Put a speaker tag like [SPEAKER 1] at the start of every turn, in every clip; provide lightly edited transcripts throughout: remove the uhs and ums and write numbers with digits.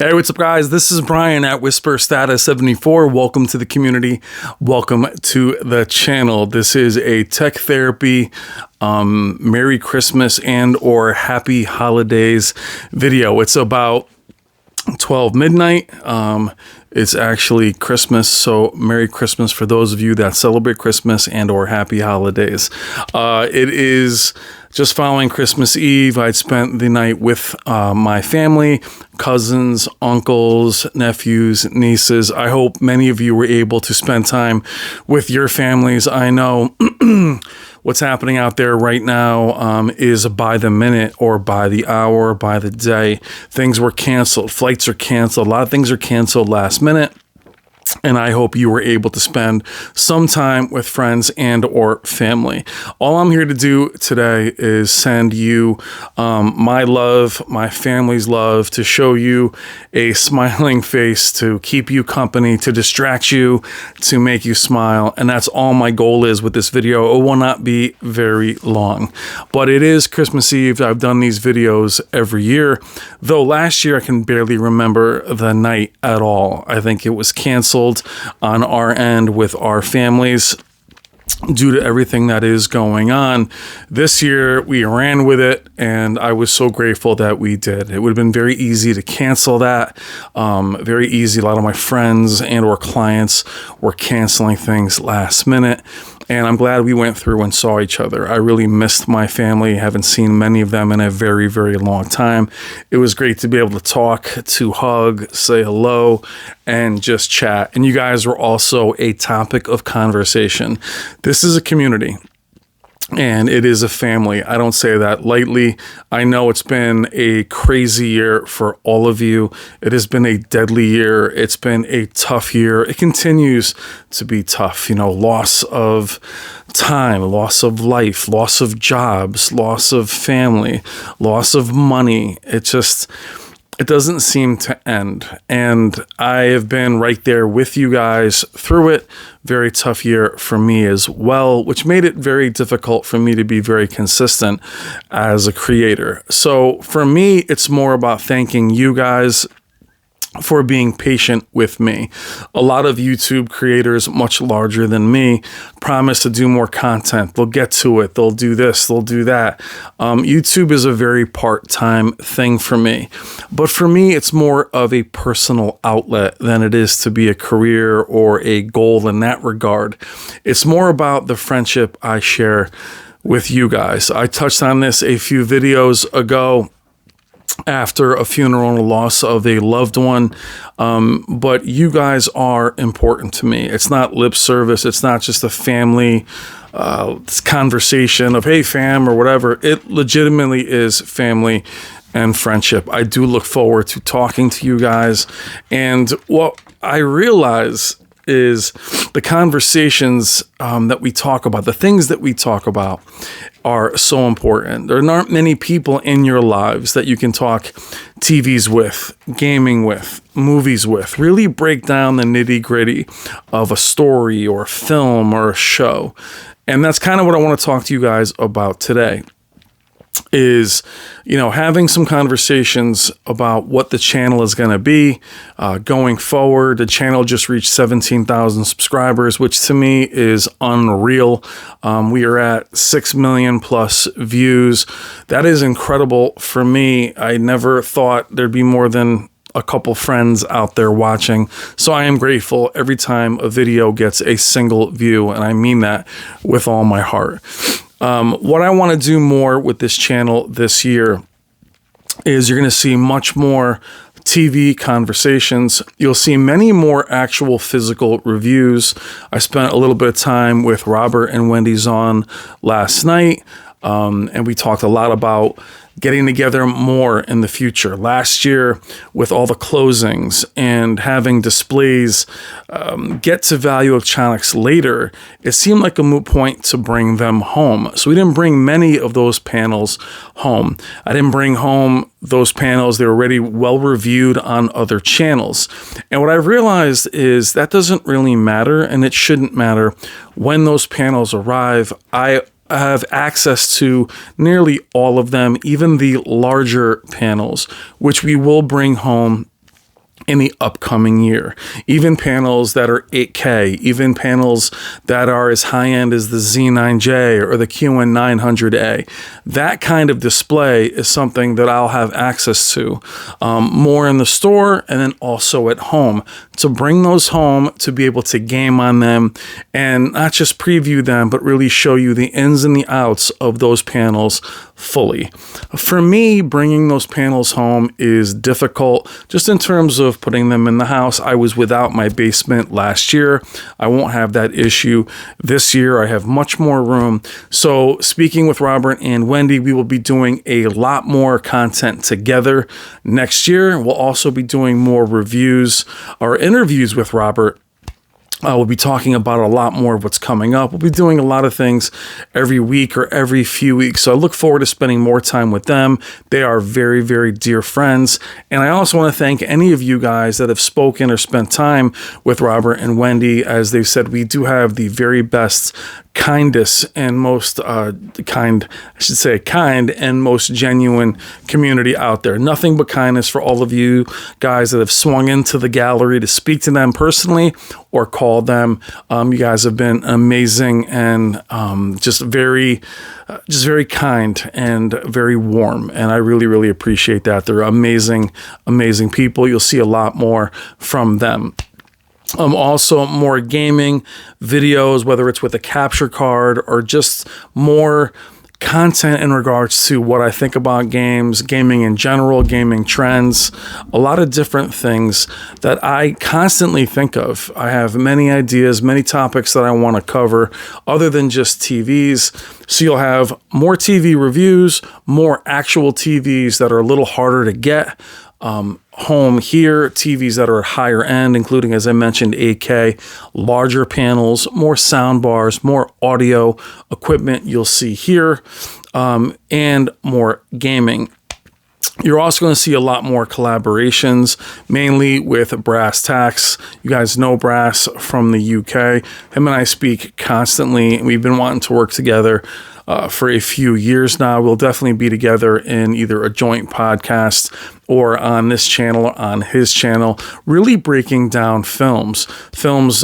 [SPEAKER 1] Hey, what's up, guys? This is Brian at Whisper Status 74. Welcome to the community. Welcome to the channel. This is a tech therapy, Merry Christmas and or Happy Holidays video. It's about 12 midnight. It's actually Christmas, so Merry Christmas for those of you that celebrate Christmas and or Happy Holidays. It is just following Christmas Eve. I'd spent the night with my family, cousins, uncles, nephews, nieces. I hope many of you were able to spend time with your families. I know what's happening out there right now is by the minute or by the hour, by the day. Things were canceled. Flights are canceled. A lot of things are canceled last minute. And I hope you were able to spend some time with friends and or family. All I'm here to do today is send you my love, my family's love, to show you a smiling face, to keep you company, to distract you, to make you smile. And that's all my goal is with this video. It will not be very long. But it is Christmas Eve. I've done these videos every year, though last year I can barely remember the night at all. I think it was canceled on our end with our families due to everything that is going on. This year we ran with it, and I was so grateful that we did. It would have been very easy to cancel that. Very easy. A lot of my friends and or clients were canceling things last minute. And I'm glad we went through and saw each other. I really missed my family. Haven't seen many of them in a very, very long time. It was great to be able to talk, to hug, say hello, and just chat. And you guys were also a topic of conversation. This is a community. And it is a family. I don't say that lightly. I know it's been a crazy year for all of you. It has been a deadly year. It's been a tough year. It continues to be tough. You know, loss of time, loss of life, loss of jobs, loss of family, loss of money. It doesn't seem to end. And I have been right there with you guys through it. Very tough year for me as well, which made it very difficult for me to be very consistent as a creator. So for me, it's more about thanking you guys for being patient with me. A lot of YouTube creators, much larger than me, promise to do more content. They'll get to it. They'll do this. They'll do that. YouTube is a very part-time thing for me. But for me, it's more of a personal outlet than it is to be a career or a goal in that regard. It's more about the friendship I share with you guys. I touched on this a few videos ago after a funeral and a loss of a loved one. But you guys are important to me. It's not lip service. It's not just a family conversation of, hey, fam, or whatever. It legitimately is family and friendship. I do look forward to talking to you guys. And what I realize is the conversations that we talk about, the things that we talk about are so important. There aren't many people in your lives that you can talk TVs with, gaming with, movies with, really break down the nitty gritty of a story or a film or a show. And that's kind of what I want to talk to you guys about today. Is, you know, having some conversations about what the channel is going to be going forward. The channel just reached 17,000 subscribers, which to me is unreal. We are at 6 million plus views. That is incredible for me. I never thought there'd be more than a couple friends out there watching. So I am grateful every time a video gets a single view, and I mean that with all my heart. What I want to do more with this channel this year is you're going to see much more TV conversations. You'll see many more actual physical reviews. I spent a little bit of time with Robert and Wendy Zahn last night, and we talked a lot about getting together more in the future. Last year, with all the closings and having displays get to Value Electronics later, it seemed like a moot point to bring them home. So we didn't bring many of those panels home. I didn't bring home those panels. They were already well reviewed on other channels. And what I realized is that doesn't really matter, and it shouldn't matter when those panels arrive. I have access to nearly all of them, even the larger panels, which we will bring home in the upcoming year. Even panels that are 8K, even panels that are as high-end as the Z9J or the QN900A. That kind of display is something that I'll have access to more in the store and then also at home, to bring those home, to be able to game on them and not just preview them, but really show you the ins and the outs of those panels fully. For me, bringing those panels home is difficult just in terms of putting them in the house. I was without my basement last year. I won't have that issue this year. I have much more room. So speaking with Robert and Wendy, we will be doing a lot more content together next year. We'll also be doing more reviews or interviews with Robert. We'll be talking about a lot more of what's coming up. We'll be doing a lot of things every week or every few weeks. So I look forward to spending more time with them. They are very, very dear friends. And I also want to thank any of you guys that have spoken or spent time with Robert and Wendy. As they've said, we do have the very best, kindest and most kind and most genuine community out there. Nothing but kindness for all of you guys that have swung into the gallery to speak to them personally or call them. You guys have been amazing and just very kind and very warm. And I really, really appreciate that. They're amazing, amazing people. You'll see a lot more from them. Also more gaming videos, whether it's with a capture card or just more content in regards to what I think about games, gaming in general, gaming trends, a lot of different things that I constantly think of. I have many ideas, many topics that I want to cover other than just TVs. So you'll have more TV reviews, more actual TVs that are a little harder to get home here, TVs that are at higher end, including, as I mentioned, 8K, larger panels, more sound bars, more audio equipment you'll see here, and more gaming. You're also going to see a lot more collaborations, mainly with Brass Tacks. You guys know Brass from the UK. Him and I speak constantly, and we've been wanting to work together for a few years now. We'll definitely be together in either a joint podcast or on this channel or on his channel, really breaking down films,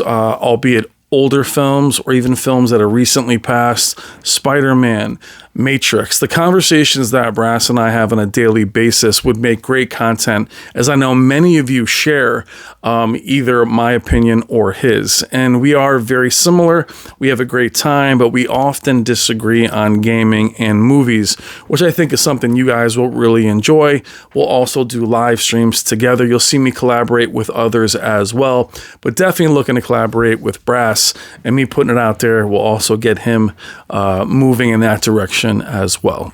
[SPEAKER 1] albeit older films or even films that are recently passed, Spider-Man, Matrix. The conversations that Brass and I have on a daily basis would make great content, as I know many of you share either my opinion or his. And we are very similar. We have a great time, but we often disagree on gaming and movies, which I think is something you guys will really enjoy. We'll also do live streams together. You'll see me collaborate with others as well, but definitely looking to collaborate with Brass, and me putting it out there will also get him moving in that direction as well.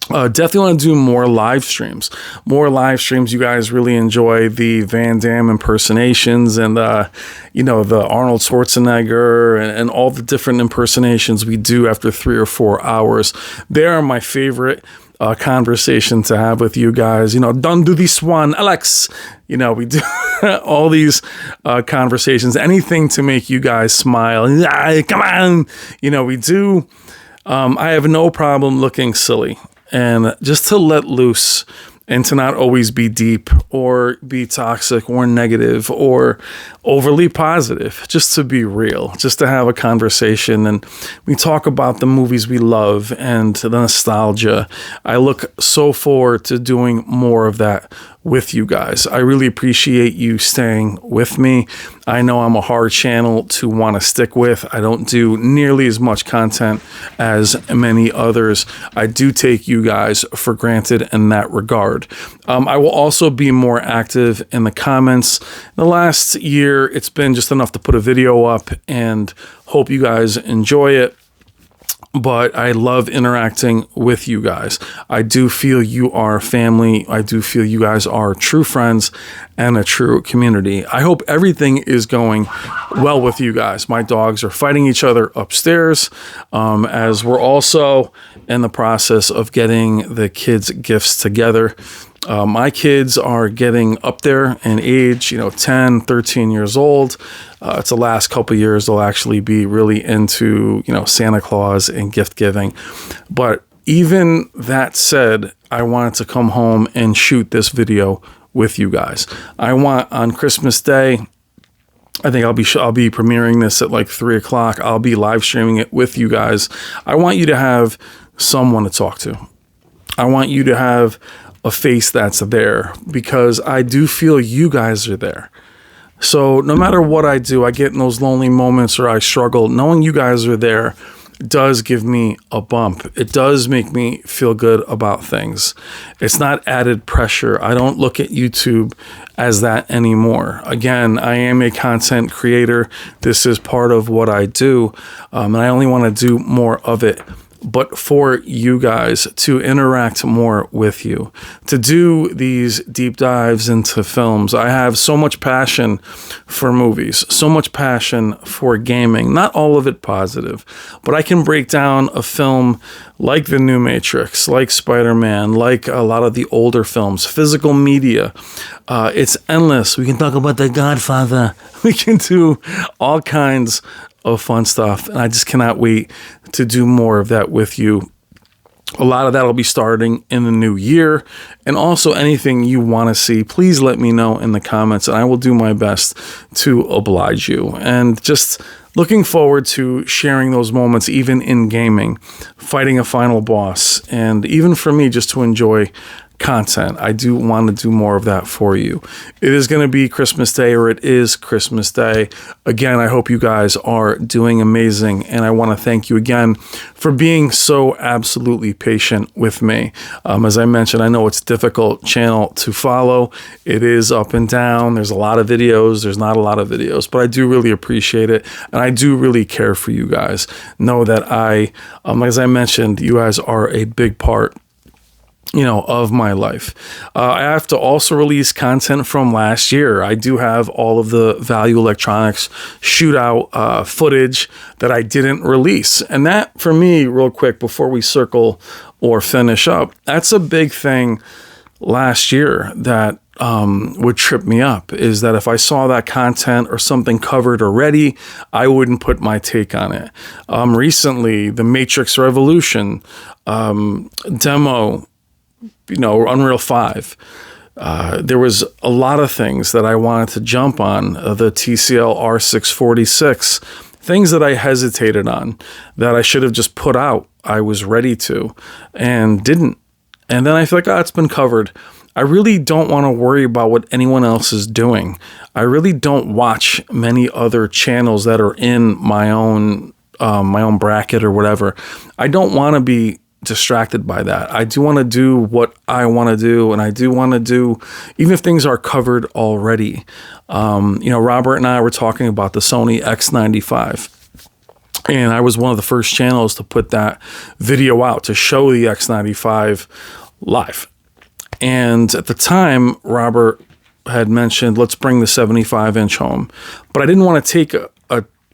[SPEAKER 1] Definitely want to do more live streams. You guys really enjoy the Van Damme impersonations and the Arnold Schwarzenegger and all the different impersonations we do after 3 or 4 hours. They are my favorite conversation to have with you guys. Don't do this one, Alex. We do all these conversations, anything to make you guys smile. Come on. We do. I have no problem looking silly and just to let loose and to not always be deep or be toxic or negative or overly positive, just to be real, just to have a conversation. And we talk about the movies we love and the nostalgia. I look so forward to doing more of that with you guys. I really appreciate you staying with me. I know I'm a hard channel to want to stick with. I don't do nearly as much content as many others. I do take you guys for granted in that regard. I will also be more active in the comments. The last year, it's been just enough to put a video up and hope you guys enjoy it. But I love interacting with you guys. I do feel you are family. I do feel you guys are true friends and a true community. I hope everything is going well with you guys. My dogs are fighting each other upstairs, as we're also in the process of getting the kids' gifts together. My kids are getting up there in age, 10, 13 years old. It's the last couple of years they'll actually be really into, Santa Claus and gift giving. But even that said, I wanted to come home and shoot this video with you guys. I want on Christmas Day, I think I'll be premiering this at like 3:00. I'll be live streaming it with you guys. I want you to have someone to talk to. I want you to have a face that's there, because I do feel you guys are there. So no matter what I do, I get in those lonely moments or I struggle. Knowing you guys are there does give me a bump. It does make me feel good about things. It's not added pressure. I don't look at YouTube as that anymore. Again, I am a content creator. This is part of what I do, and I only want to do more of it. But for you guys to interact more with you, to do these deep dives into films. I have so much passion for movies, so much passion for gaming, not all of it positive, but I can break down a film like the new Matrix, like Spider-Man, like a lot of the older films, physical media. It's endless. We can talk about The Godfather. We can do all kinds of fun stuff, and I just cannot wait to do more of that with you. A lot of that will be starting in the new year, and also anything you want to see, please let me know in the comments, and I will do my best to oblige you. And just looking forward to sharing those moments, even in gaming, fighting a final boss, and even for me just to enjoy content. I do want to do more of that for you. It is going to be Christmas Day, or it is Christmas Day. Again, I hope you guys are doing amazing, and I want to thank you again for being so absolutely patient with me. As I mentioned, I know it's a difficult channel to follow. It is up and down. There's a lot of videos. There's not a lot of videos, but I do really appreciate it, and I do really care for you guys. Know that as I mentioned, you guys are a big part of my life. I have to also release content from last year. I do have all of the Value Electronics shootout footage that I didn't release. And that, for me, real quick, before we circle or finish up, that's a big thing last year that would trip me up, is that if I saw that content or something covered already, I wouldn't put my take on it. Recently, the Matrix Revolution demo, Unreal 5. There was a lot of things that I wanted to jump on, the TCL R646, things that I hesitated on, that I should have just put out. I was ready to, and didn't. And then I feel like, it's been covered. I really don't want to worry about what anyone else is doing. I really don't watch many other channels that are in my own bracket or whatever. I don't want to be distracted by that. I do want to do what I want to do, and I do want to do, even if things are covered already. Robert and I were talking about the Sony X95, and I was one of the first channels to put that video out to show the X95 live. And at the time, Robert had mentioned, let's bring the 75-inch home, but I didn't want to take a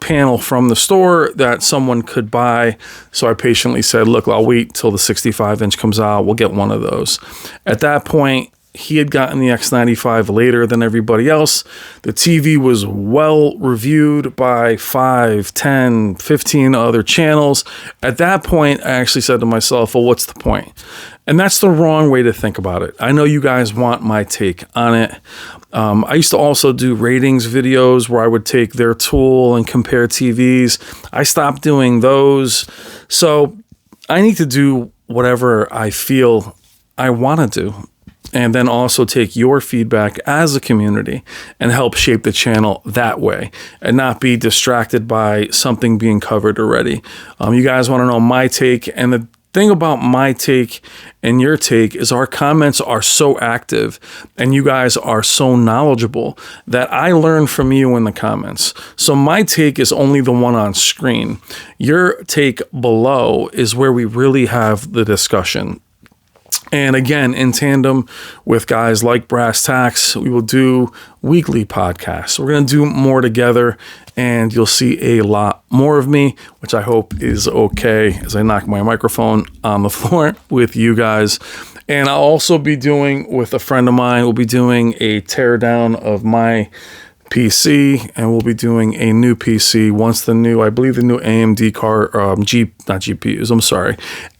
[SPEAKER 1] panel from the store that someone could buy. So I patiently said, look, I'll wait till the 65-inch comes out. We'll get one of those. At that point, he had gotten the X95 later than everybody else. The TV was well reviewed by 5, 10, 15 other channels. At that point, I actually said to myself, well, what's the point? And that's the wrong way to think about it. I know you guys want my take on it. I used to also do ratings videos where I would take their tool and compare TVs. I stopped doing those. So I need to do whatever I feel I want to do, and then also take your feedback as a community and help shape the channel that way, and not be distracted by something being covered already. You guys want to know my take, and the thing about my take and your take is our comments are so active and you guys are so knowledgeable that I learn from you in the comments. So my take is only the one on screen. Your take below is where we really have the discussion. And again, in tandem with guys like Brass Tacks, we will do weekly podcasts. We're going to do more together, and you'll see a lot more of me, which I hope is okay as I knock my microphone on the floor with you guys. And I'll also be doing, with a friend of mine, we'll be doing a teardown of my PC, and we'll be doing a new PC once I believe the new AMD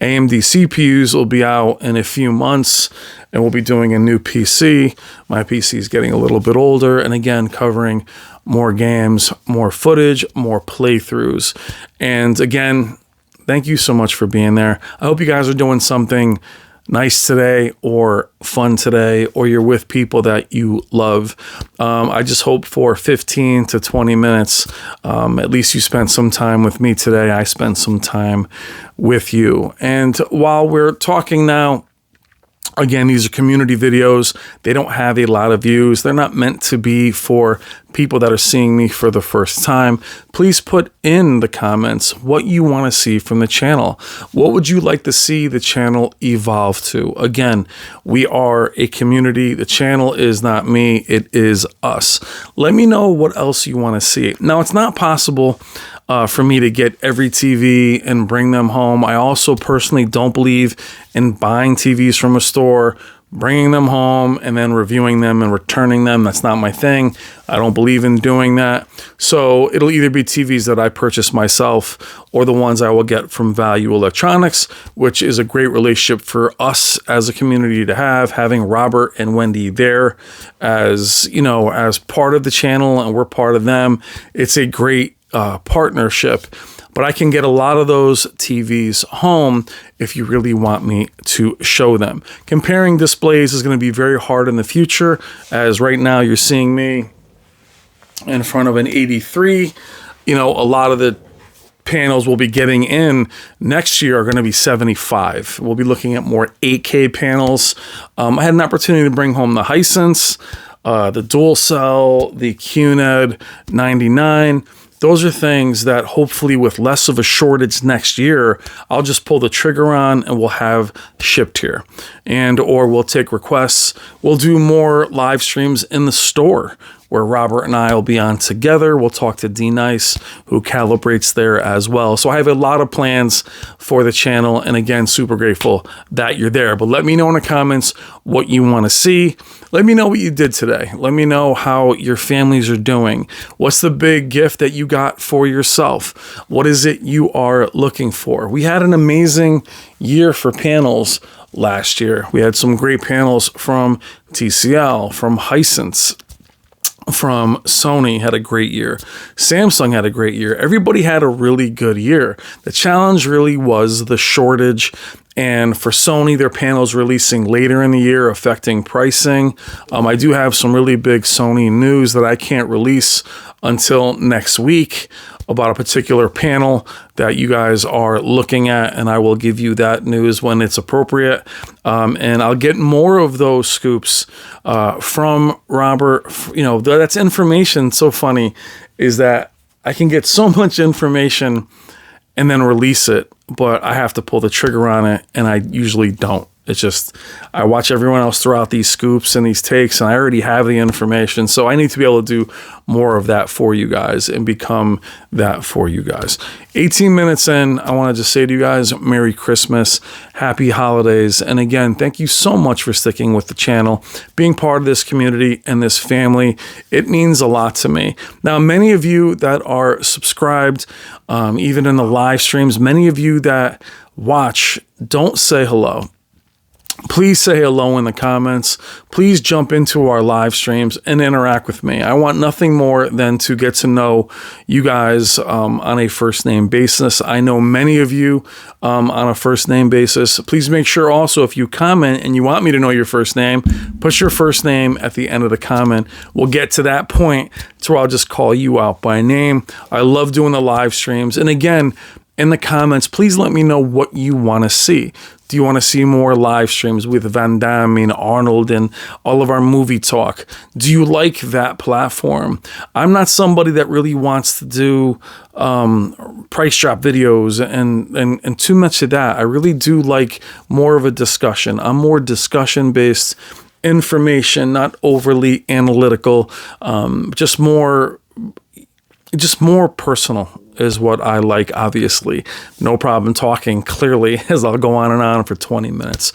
[SPEAKER 1] AMD CPUs will be out in a few months, and we'll be doing a new PC. My PC is getting a little bit older, and again, covering more games, more footage, more playthroughs. And again, thank you so much for being there. I hope you guys are doing something nice today or fun today, or you're with people that you love. I just hope for 15 to 20 minutes, at least you spent some time with me today. I spent some time with you. And while we're talking now, again, these are community videos. They don't have a lot of views. They're not meant to be for people that are seeing me for the first time. Please put in the comments what you want to see from the channel. What would you like to see the channel evolve to? Again, we are a community. The channel is not me. It is us. Let me know what else you want to see. Now, it's not possible for me to get every TV and bring them home. I also personally don't believe in buying TVs from a store, bringing them home, and then reviewing them and returning them. That's not my thing. I don't believe in doing that. So it'll either be TVs that I purchase myself or the ones I will get from Value Electronics, which is a great relationship for us as a community to have, having Robert and Wendy there as, you know, as part of the channel, and we're part of them. It's a great partnership. But I can get a lot of those TVs home if you really want me to show them. Comparing displays is going to be very hard in the future, as right now you're seeing me in front of an 83. You know, a lot of the panels we'll be getting in next year are going to be 75. We'll be looking at more 8K panels. I had an opportunity to bring home the Hisense, the DualCell, the QNED 99. Those are things that hopefully with less of a shortage next year, I'll just pull the trigger on and we'll have shipped here. And or we'll take requests. We'll do more live streams in the store where Robert and I will be on together. We'll talk to D Nice, who calibrates there as well. So I have a lot of plans for the channel. And again, super grateful that you're there. But let me know in the comments what you want to see. Let me know what you did today. Let me know how your families are doing. What's the big gift that you got for yourself? What is it you are looking for? We had an amazing year for panels last year. We had some great panels from TCL, from Hisense, from Sony had a great year. Samsung had a great year. Everybody had a really good year. The challenge really was the shortage. And for Sony, their panels releasing later in the year, affecting pricing. I do have some really big Sony news that I can't release until next week about a particular panel that you guys are looking at, and I will give you that news when it's appropriate. And I'll get more of those scoops from Robert. You know, that's information. So funny is that I can get so much information and then release it, but I have to pull the trigger on it, and I usually don't. It's just, I watch everyone else throw out these scoops and these takes, and I already have the information. So I need to be able to do more of that for you guys and become that for you guys. 18 minutes in, I want to just say to you guys, Merry Christmas, Happy Holidays. And again, thank you so much for sticking with the channel, being part of this community and this family. It means a lot to me. Now, many of you that are subscribed, even in the live streams, many of you that watch don't say hello. Please say hello in the comments. Please jump into our live streams and interact with me. I want nothing more than to get to know you guys on a first name basis. I know many of you on a first name basis. Please make sure also, if you comment and you want me to know your first name, put your first name at the end of the comment. We'll get to that point to where I'll just call you out by name. I love doing the live streams. And again, in the comments, please let me know what you want to see. Do you want to see more live streams with Van Damme and Arnold and all of our movie talk? Do you like that platform? I'm not somebody that really wants to do price drop videos and too much of that. I really do like more of a discussion. I'm more discussion-based information, not overly analytical, just more personal is what I like, obviously. No problem talking clearly as I'll go on and on for 20 minutes.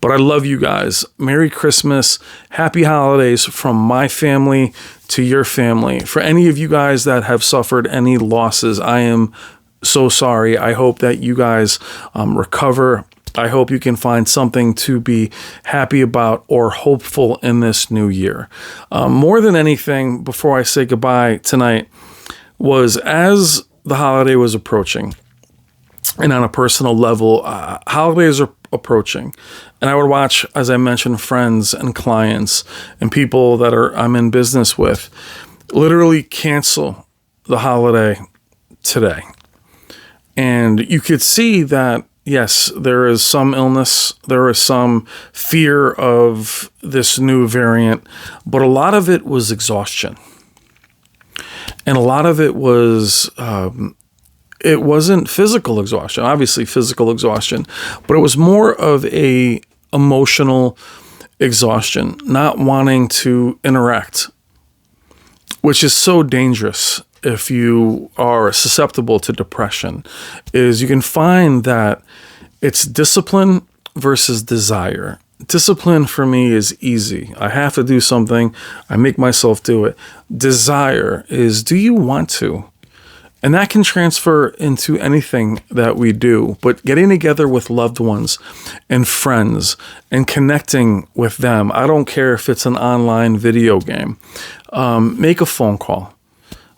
[SPEAKER 1] But I love you guys. Merry Christmas. Happy holidays from my family to your family. For any of you guys that have suffered any losses, I am so sorry. I hope that you guys recover. I hope you can find something to be happy about or hopeful in this new year. More than anything, before I say goodbye tonight, was as the holiday was approaching, and on a personal level, holidays are approaching, and I would watch, as I mentioned, friends and clients and people that I'm in business with literally cancel the holiday today. And you could see that, yes, there is some illness, there is some fear of this new variant, but a lot of it was exhaustion. And a lot of it was, it wasn't physical exhaustion, obviously physical exhaustion, but it was more of a emotional exhaustion, not wanting to interact, which is so dangerous if you are susceptible to depression, is you can find that it's discipline versus desire. Discipline for me is easy. I have to do something. I make myself do it. Desire is, do you want to? And that can transfer into anything that we do. But getting together with loved ones and friends and connecting with them, I don't care if it's an online video game. Make a phone call.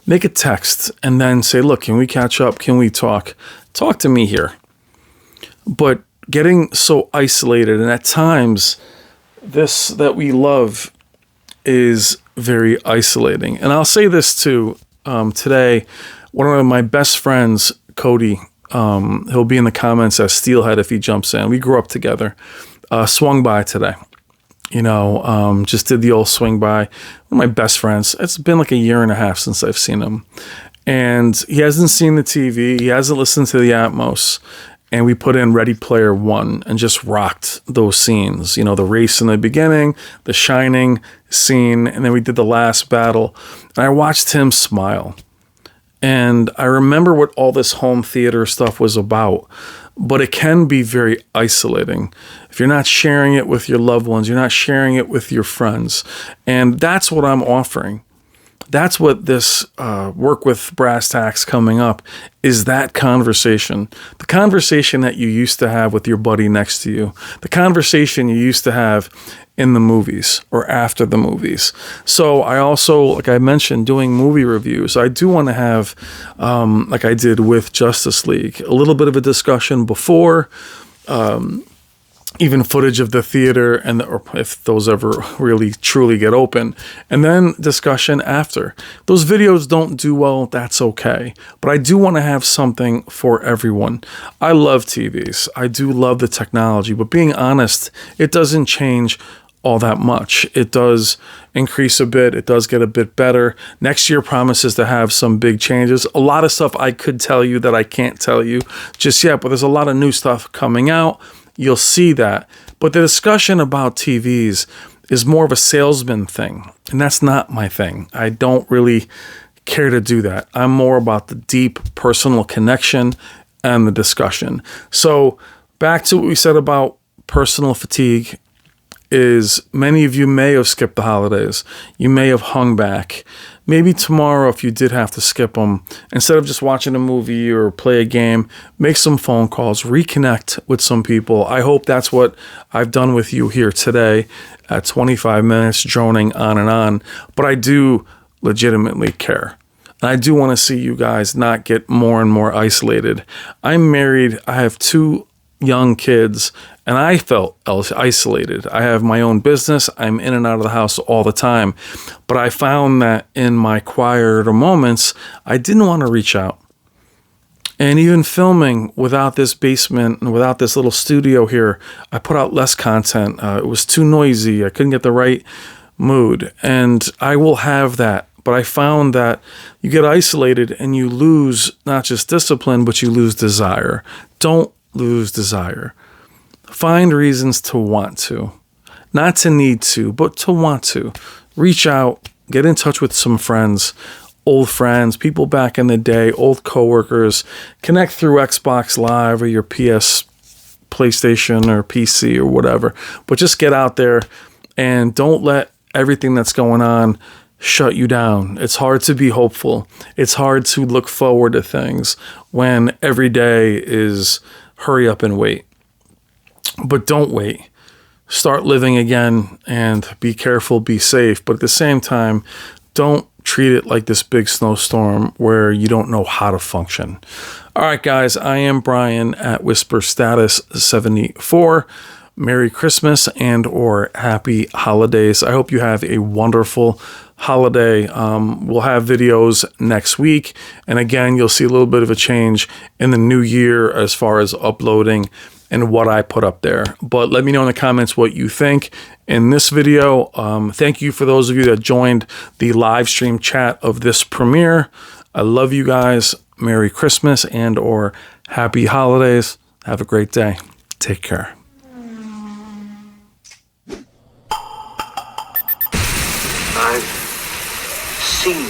[SPEAKER 1] Make a text and then say, look, can we catch up? Can we talk? Talk to me here. But getting so isolated, and at times this that we love is very isolating. And I'll say this too, today, one of my best friends, Cody, he'll be in the comments as Steelhead if he jumps in. We grew up together, swung by today. Just did the old swing by. One of my best friends. It's been like a year and a half since I've seen him. And he hasn't seen the TV. He hasn't listened to the Atmos. And we put in Ready Player One and just rocked those scenes. The race in the beginning, the Shining scene, and then we did the last battle. And I watched him smile. And I remember what all this home theater stuff was about. But it can be very isolating. If you're not sharing it with your loved ones, you're not sharing it with your friends. And that's what I'm offering. That's what this work with Brass Tacks coming up is, that conversation. The conversation that you used to have with your buddy next to you. The conversation you used to have in the movies or after the movies. So I also, like I mentioned, doing movie reviews. I do want to have, like I did with Justice League, a little bit of a discussion before, even footage of the theater, or if those ever really truly get open, and then discussion after. Those videos don't do well, that's okay. But I do want to have something for everyone. I love TVs. I do love the technology, but being honest, it doesn't change all that much. It does increase a bit. It does get a bit better. Next year promises to have some big changes. A lot of stuff I could tell you that I can't tell you just yet, but there's a lot of new stuff coming out. You'll see that. But the discussion about TVs is more of a salesman thing, and that's not my thing. I don't really care to do that. I'm more about the deep personal connection and the discussion. So back to what we said about personal fatigue is many of you may have skipped the holidays. You may have hung back. Maybe tomorrow, if you did have to skip them, instead of just watching a movie or play a game, make some phone calls, reconnect with some people. I hope that's what I've done with you here today at 25 minutes, droning on and on. But I do legitimately care. And I do want to see you guys not get more and more isolated. I'm married. I have 2 young kids, and I felt isolated. I have my own business. I'm in and out of the house all the time. But I found that in my quieter moments, I didn't want to reach out. And even filming without this basement and without this little studio here, I put out less content. It was too noisy. I couldn't get the right mood. And I will have that. But I found that you get isolated and you lose not just discipline, but you lose desire. Don't lose desire. Find reasons to want to, not to need to, but to want to. Reach out, get in touch with some friends, old friends, people back in the day, old coworkers. Connect through Xbox Live or your PS PlayStation or PC or whatever. But just get out there and don't let everything that's going on shut you down. It's hard to be hopeful. It's hard to look forward to things when every day is hurry up and wait. But don't wait. Start living again and be careful, be safe. But at the same time, don't treat it like this big snowstorm where you don't know how to function. All right, guys, I am Brian at Whisper Status 74. Merry Christmas and or happy holidays. I hope you have a wonderful holiday. We'll have videos next week. And again, you'll see a little bit of a change in the new year as far as uploading and what I put up there. But let me know in the comments what you think in this video. Thank you for those of you that joined the live stream chat of this premiere. I love you guys. Merry Christmas and or happy holidays. Have a great day. Take care.
[SPEAKER 2] I've seen